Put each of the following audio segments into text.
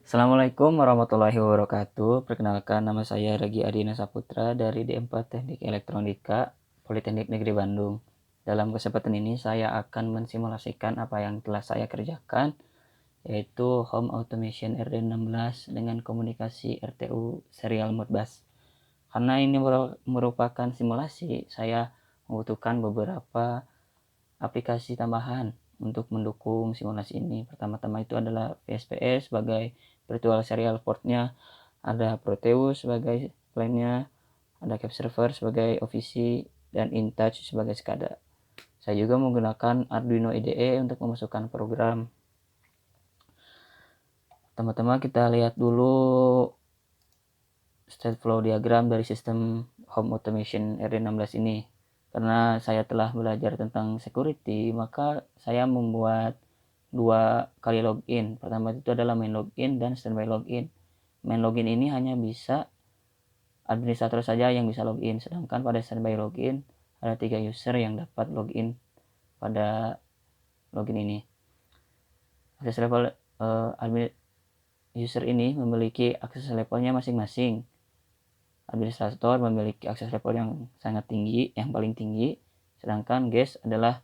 Assalamualaikum warahmatullahi wabarakatuh. Perkenalkan, nama saya Regi Adina Saputra dari D4 Teknik Elektronika Politeknik Negeri Bandung. Dalam kesempatan ini saya akan mensimulasikan apa yang telah saya kerjakan, yaitu Home Automation RD16 dengan komunikasi RTU Serial Modbus. Karena ini merupakan simulasi, saya membutuhkan beberapa aplikasi tambahan untuk mendukung simulasi ini. Pertama-tama itu adalah VSPS sebagai virtual serial portnya, ada Proteus sebagai lainnya, ada CapServer sebagai OVC, dan InTouch sebagai SCADA. Saya juga menggunakan Arduino IDE untuk memasukkan program. Pertama-tama kita lihat dulu state flow diagram dari sistem Home Automation RD16 ini. Karena saya telah belajar tentang security, maka saya membuat 2 kali login. Pertama itu adalah main login dan standby login. Main login ini hanya bisa administrator saja yang bisa login, sedangkan pada standby login ada 3 user yang dapat login pada login ini. Akses level user ini memiliki akses levelnya masing-masing. Administrator memiliki akses level yang sangat tinggi, yang paling tinggi, sedangkan guest adalah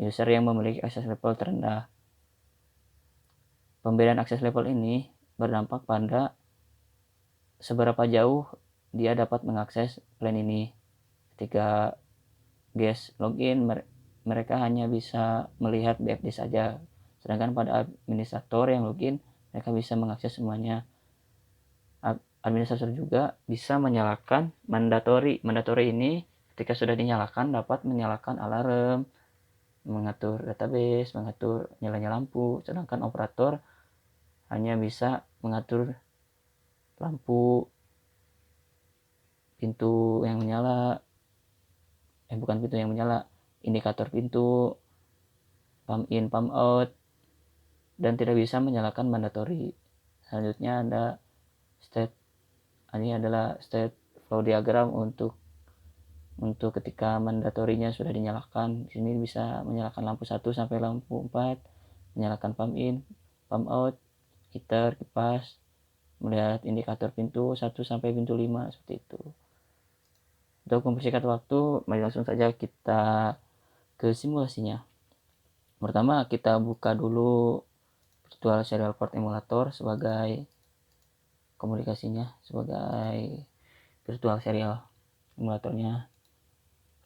user yang memiliki akses level terendah. Pembedaan akses level ini berdampak pada seberapa jauh dia dapat mengakses plan ini. Ketika guest login, mereka hanya bisa melihat BFD saja, sedangkan pada administrator yang login, mereka bisa mengakses semuanya. Administrator juga bisa menyalakan mandatory. Mandatory ini ketika sudah dinyalakan dapat menyalakan alarm, mengatur database, mengatur nyalanya lampu, sedangkan operator hanya bisa mengatur lampu, pintu yang menyala, bukan pintu yang menyala, indikator pintu, pump in, pump out, dan tidak bisa menyalakan mandatory. Selanjutnya ada state. Ini adalah state flow diagram untuk ketika mandatorinya sudah dinyalakan. Di sini bisa menyalakan lampu 1 sampai lampu 4, menyalakan pump in, pump out, heater, kipas, melihat indikator pintu 1 sampai pintu 5, seperti itu. Untuk mempersingkat waktu, mari langsung saja kita ke simulasinya. Pertama, kita buka dulu virtual serial port emulator sebagai komunikasinya, sebagai virtual serial emulatornya.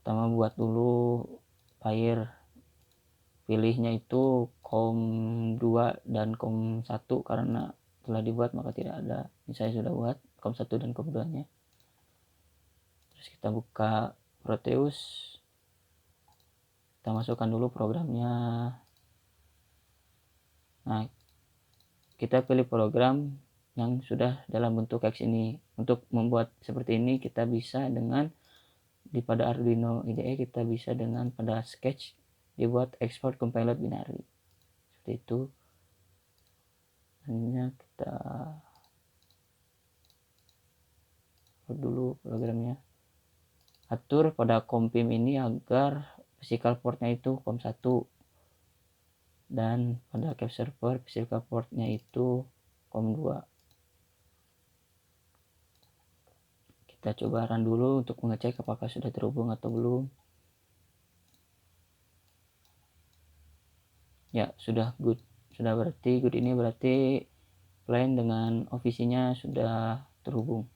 Pertama, buat dulu file, pilihnya itu COM2 dan COM1 karena telah dibuat maka tidak ada. Ini saya sudah buat COM1 dan COM2 nya. Terus kita buka Proteus, kita masukkan dulu programnya. Nah, kita pilih program yang sudah dalam bentuk teks ini. Untuk membuat seperti ini kita bisa dengan pada Arduino IDE, kita bisa dengan pada Sketch dibuat export compiler binary seperti itu. Hanya kita buat dulu programnya. Atur pada COM-PIM ini agar physical portnya itu COM1 dan pada CapServer physical portnya itu COM2. Kita coba run dulu untuk mengecek apakah sudah terhubung atau belum. Ya, sudah good. Sudah berarti good, ini berarti plan dengan OVC-nya sudah terhubung.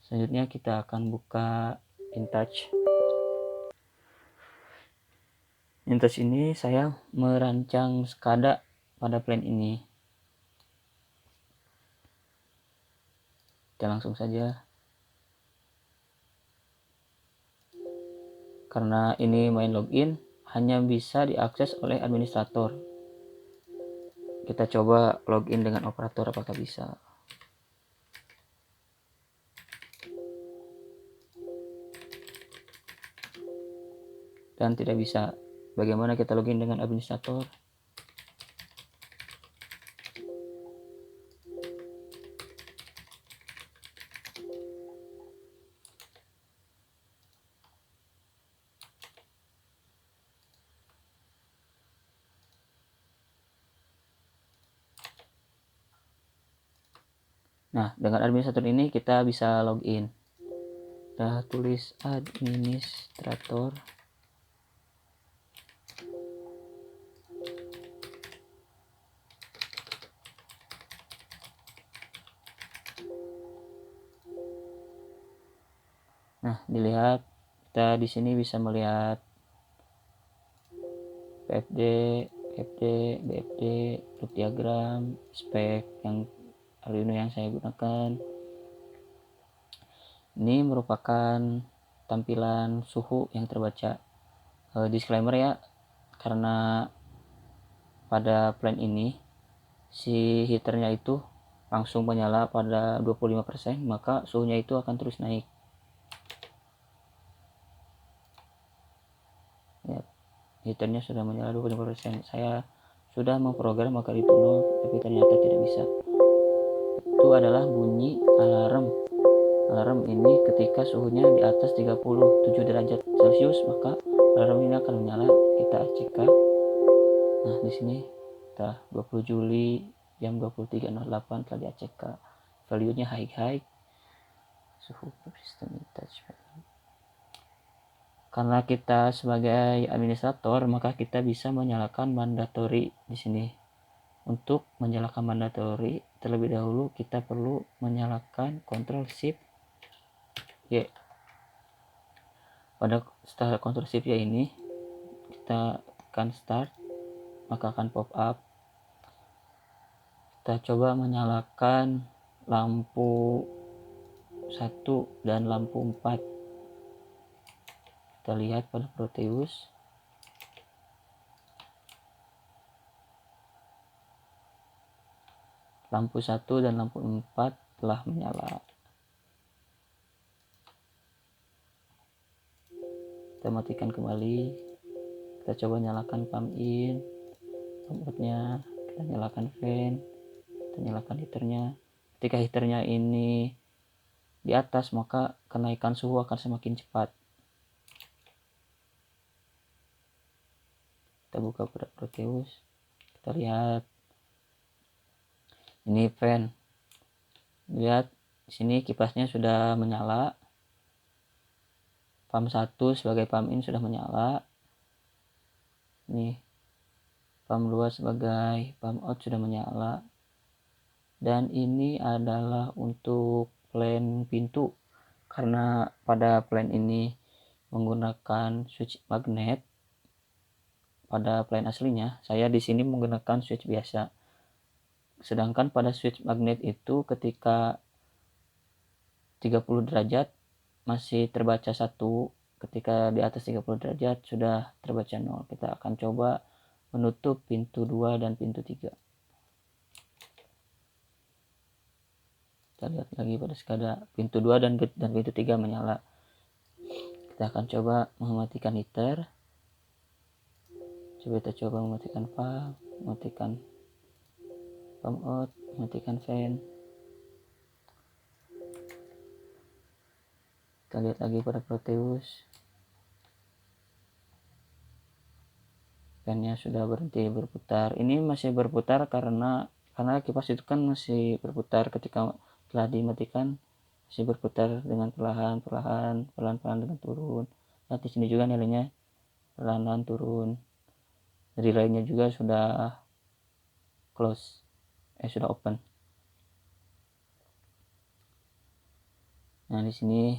Selanjutnya kita akan buka InTouch. InTouch ini saya merancang SCADA pada plan ini. Kita langsung saja. Karena ini main login, hanya bisa diakses oleh administrator. Kita coba login dengan operator apakah bisa. Dan tidak bisa. Bagaimana kita login dengan administrator? Nah, dengan administrator ini kita bisa login. Kita tulis administrator. Nah, dilihat kita di sini bisa melihat PFD, BFD, loop diagram, spek yang Arduino yang saya gunakan. Ini merupakan tampilan suhu yang terbaca. Disclaimer ya, karena pada plan ini si heaternya itu langsung menyala pada 25%, maka suhunya itu akan terus naik. Ya, heaternya sudah menyala 25%. Saya sudah memprogram agar itu 0, tapi ternyata tidak bisa. Itu adalah bunyi alarm. Alarm ini ketika suhunya di atas 37 derajat Celcius, maka alarm ini akan menyala. Kita ACK. Nah, di sini kita 20 Juli jam 23.08 telah di ACK. Value-nya high. Suhu sistem touchpad. Karena kita sebagai administrator, maka kita bisa menyalakan mandatory di sini. Untuk menyalakan mandatory, terlebih dahulu kita perlu menyalakan Ctrl Shift Y. Pada setelah Ctrl Shift Y ini, kita tekan start, maka akan pop up. Kita coba menyalakan lampu 1 dan lampu 4. Kita lihat pada Proteus. Lampu 1 dan lampu 4 telah menyala. Kita matikan kembali. Kita coba nyalakan pump in, pump outnya. Kita nyalakan fan. Kita nyalakan heaternya. Ketika heaternya ini di atas, maka kenaikan suhu akan semakin cepat. Kita buka pada Proteus. Kita lihat ini fan. Lihat di sini kipasnya sudah menyala. Pump 1 sebagai pump in sudah menyala. Nih, pump 2 sebagai pump out sudah menyala. Dan ini adalah untuk plan pintu. Karena pada plan ini menggunakan switch magnet. Pada plan aslinya, saya di sini menggunakan switch biasa. Sedangkan pada switch magnet itu ketika 30 derajat masih terbaca 1, ketika di atas 30 derajat sudah terbaca 0. Kita akan coba menutup pintu 2 dan pintu 3. Kita lihat lagi pada skada pintu 2 dan pintu 3 menyala. Kita akan coba mematikan heater. Kita coba mematikan pump, mematikan pump out, mematikan fan. Kita lihat lagi pada Proteus. Fan-nya sudah berhenti berputar. Ini masih berputar karena kipas itu kan masih berputar ketika telah dimatikan, masih berputar dengan perlahan dengan turun. Nah, di sini juga nilainya perlahan turun. Relaynya juga sudah close, sudah open. Nah, di sini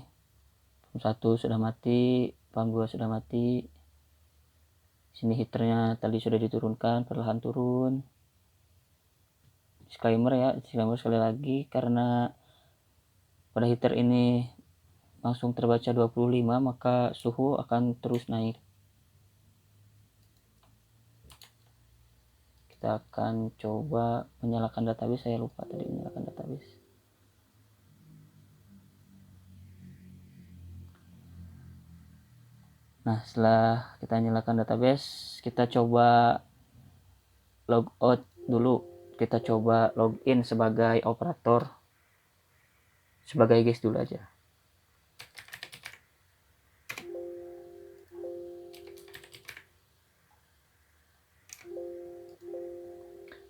pump 1 sudah mati, pump 2 sudah mati. Sini heaternya tadi sudah diturunkan, perlahan turun. Disclaimer sekali lagi, karena pada heater ini langsung terbaca 25, maka suhu akan terus naik. Kita akan coba menyalakan database. Saya lupa tadi menyalakan database. Nah, setelah kita nyalakan database, kita coba logout dulu. Kita coba login sebagai operator, sebagai guest dulu aja.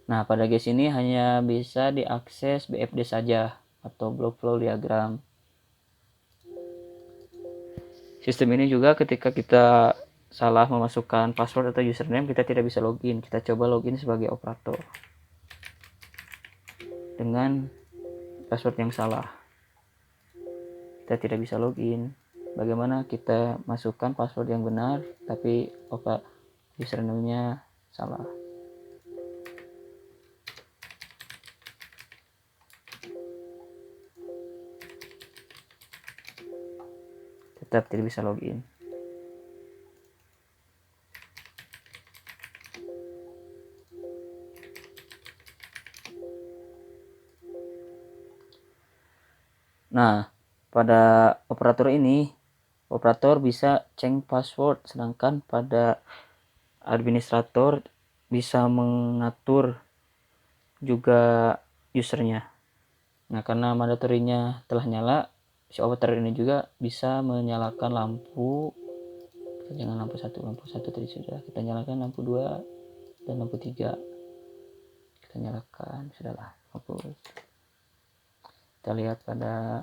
Nah, pada guest ini hanya bisa diakses BFD saja. atau block flow diagram. Sistem ini juga ketika kita salah memasukkan password atau username, kita tidak bisa login. Kita coba login sebagai operator dengan password yang salah. Kita tidak bisa login. Bagaimana kita masukkan password yang benar tapi username-nya salah? Tetap tidak bisa login. Nah, pada operator ini, operator bisa change password, sedangkan pada administrator bisa mengatur juga usernya. Nah, karena mandatorinya telah nyala, si operator ini juga bisa menyalakan lampu. Jangan lampu 1 tadi sudah kita nyalakan, lampu 2 dan lampu 3 kita nyalakan, sudahlah. Kita lihat pada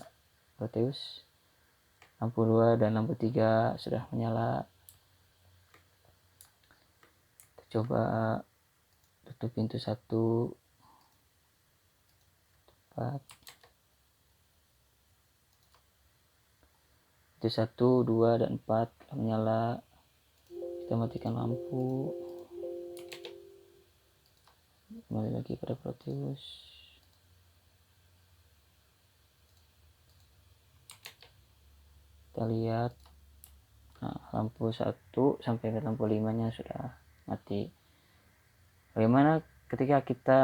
Proteus, lampu 2 dan lampu 3 sudah menyala. Kita coba tutup pintu 1, 4, pintu 1, 2 dan 4 menyala. Kita matikan lampu, kembali lagi pada Proteus. Kita lihat, nah, lampu 1 sampai ke lampu 5 nya sudah mati. Bagaimana ketika kita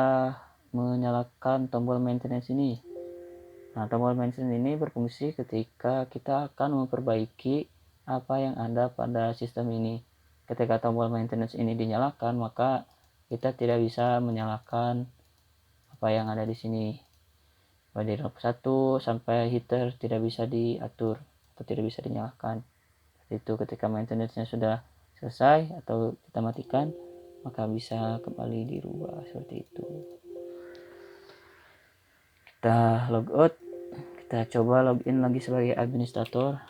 menyalakan tombol maintenance ini? Nah, tombol maintenance ini berfungsi ketika kita akan memperbaiki apa yang ada pada sistem ini. Ketika tombol maintenance ini dinyalakan, maka kita tidak bisa menyalakan apa yang ada di sini. Pada lampu 1 sampai heater tidak bisa diatur atau tidak bisa dinyalakan. Itu ketika maintenance-nya sudah selesai atau kita matikan, maka bisa kembali dirubah seperti itu. Kita logout, kita coba login lagi sebagai administrator.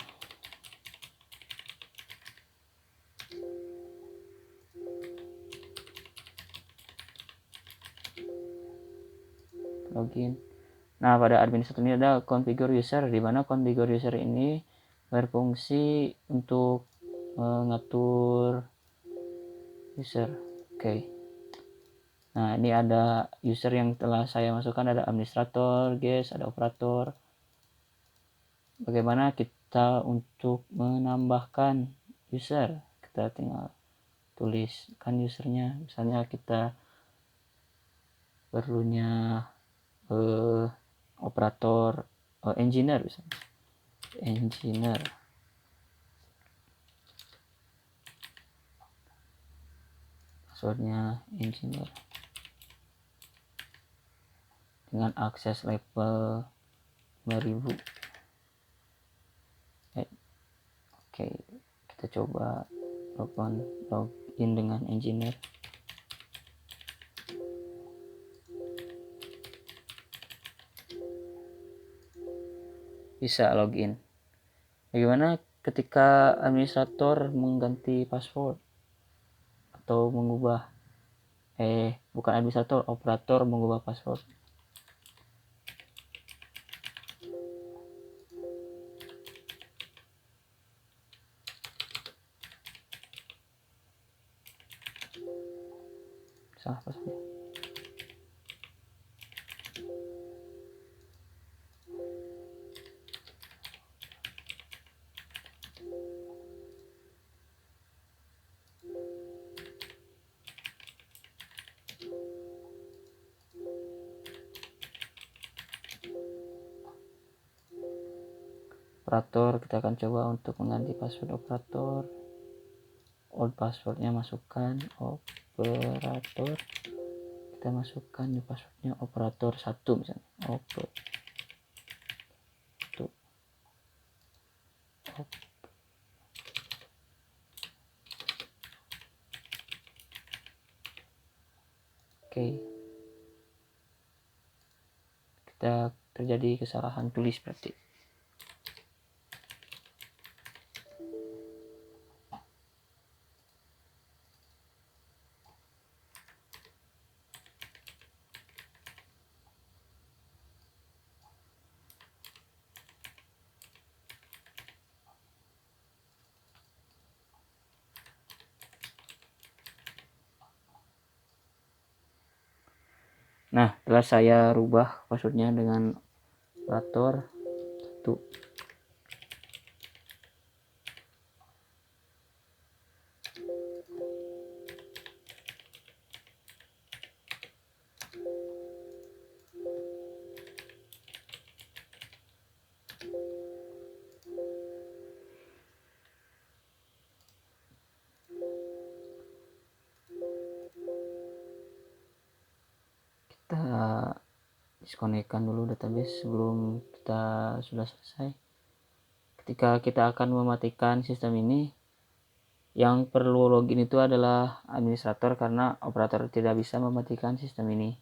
Login. Nah, pada administrator ini ada configure user, di mana configure user ini berfungsi untuk mengatur user. Oke. Nah, ini ada user yang telah saya masukkan, ada administrator, guest, ada operator. Bagaimana kita untuk menambahkan user? Kita tinggal tuliskan usernya. Misalnya kita perlunya operator engineer misalnya. Engineer. Passwordnya engineer. Dengan akses level 5000. Oke, kita coba login dengan engineer. Bisa login. Bagaimana ketika administrator mengganti password atau mengubah bukan administrator, operator mengubah password? Salah password. Operator, kita akan coba untuk mengganti password operator. Old passwordnya masukkan operator, kita masukkan di passwordnya operator 1 misalnya, Oke. Kita terjadi kesalahan tulis berarti. Nah, telah saya rubah passwordnya dengan operator 1. Kita diskonekkan dulu database sebelum kita sudah selesai. Ketika kita akan mematikan sistem ini, yang perlu login itu adalah administrator karena operator tidak bisa mematikan sistem ini.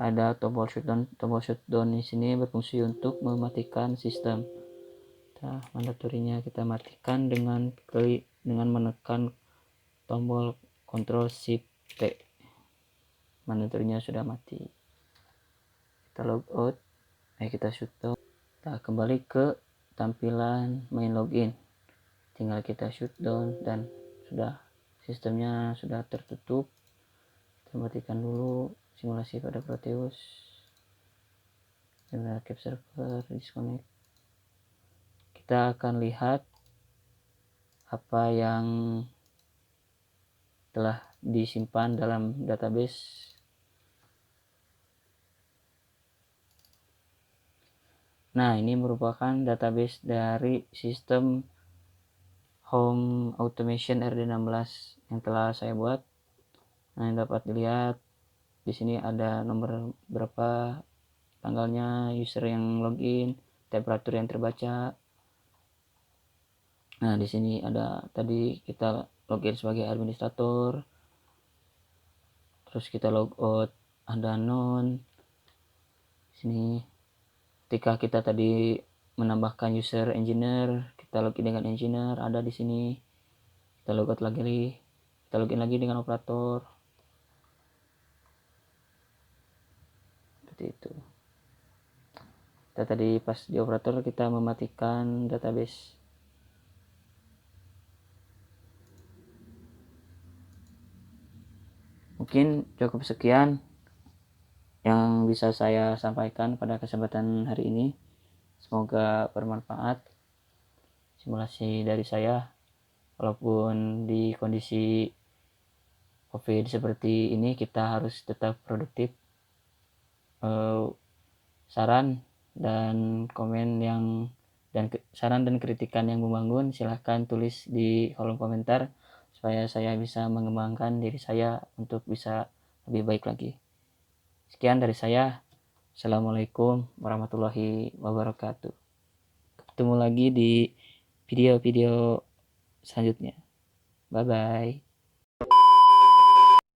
Ada tombol shutdown di sini berfungsi untuk mematikan sistem. Nah, mandatorinya kita matikan dengan menekan tombol Ctrl Shift T. Mandatorinya sudah mati. Kita logout, kita shutdown. Kita kembali ke tampilan main login. Tinggal kita shutdown dan sudah sistemnya sudah tertutup. Kita matikan dulu simulasi pada Proteus. Kita capture server, disconnect. Kita akan lihat apa yang telah disimpan dalam database. Nah, ini merupakan database dari sistem Home Automation RD16 yang telah saya buat. Nah, yang dapat dilihat di sini ada nomor berapa, tanggalnya, user yang login, temperatur yang terbaca. Nah, di sini ada tadi kita login sebagai administrator. Terus kita logout, ada none. Di sini ketika kita tadi menambahkan user engineer, kita login dengan engineer, ada di sini. Kita logout lagi, kita login lagi dengan operator. Seperti itu. Kita tadi pas di operator kita mematikan database. Mungkin cukup sekian yang bisa saya sampaikan pada kesempatan hari ini. Semoga bermanfaat simulasi dari saya. Walaupun di kondisi COVID seperti ini kita harus tetap produktif. Saran dan komen saran dan kritikan yang membangun silahkan tulis di kolom komentar supaya saya bisa mengembangkan diri saya untuk bisa lebih baik lagi. Sekian dari saya. Assalamualaikum warahmatullahi wabarakatuh. Ketemu lagi di video-video selanjutnya. Bye bye.